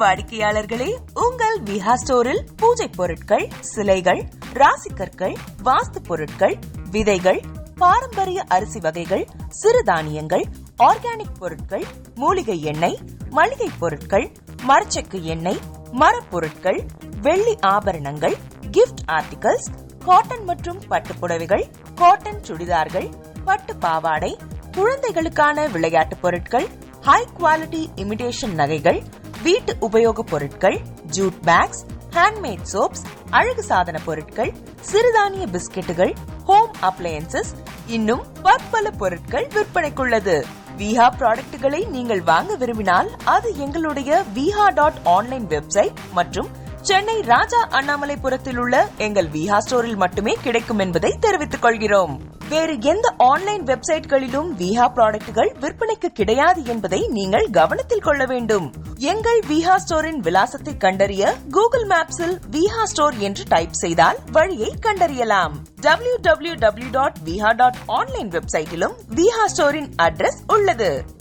வாடிக்கையாளர்களே, உங்கள் விஹா ஸ்டோரில் பூஜை பொருட்கள், சிலைகள், ராசிக்கற்கள், வாஸ்து பொருட்கள், விதைகள், பாரம்பரிய அரிசி வகைகள், சிறுதானியங்கள், ஆர்கானிக் பொருட்கள், மூலிகை எண்ணெய், மளிகை பொருட்கள், மரச்செக்கு எண்ணெய், மரப்பொருட்கள், வெள்ளி ஆபரணங்கள், கிஃப்ட் ஆர்டிகல்ஸ், காட்டன் மற்றும் பட்டு புடவைகள், காட்டன் சுடிதார்கள், பட்டு பாவாடை, குழந்தைகளுக்கான விளையாட்டு பொருட்கள், ஹை குவாலிட்டி இமிடேஷன் நகைகள், வீட்டு உபயோக பொருட்கள், ஜூட் பேக்ஸ், ஹேண்ட்மேட் சோப்ஸ், அழகு சாதன பொருட்கள், சிறுதானிய பிஸ்கெட்டுகள், ஹோம் அப்ளையன்சஸ், இன்னும் பற்பல பொருட்கள் விற்பனைக்குள்ளது. விஹா ப்ராடக்ட்களை நீங்கள் வாங்க விரும்பினால் அது எங்களுடைய viha.online வெப்சைட் மற்றும் சென்னை ராஜா அண்ணாமலைபுரத்தில் உள்ள எங்கள் விஹா ஸ்டோரில் மட்டுமே கிடைக்கும் என்பதை தெரிவித்துக் கொள்கிறோம். வேறு எந்த ஆன்லைன் வெப்சைட்களிலும் விஹா ப்ராடக்ட்கள் விற்பனைக்கு கிடையாது என்பதை நீங்கள் கவனத்தில் கொள்ள வேண்டும். எங்கள் விஹா ஸ்டோரின் விலாசத்தை கண்டறிய கூகுள் மேப்ஸில் விஹா ஸ்டோர் என்று டைப் செய்தால் வழியை கண்டறியலாம். www.viha.online வெப்சைட்டிலும் விஹா ஸ்டோரின் அட்ரஸ் உள்ளது.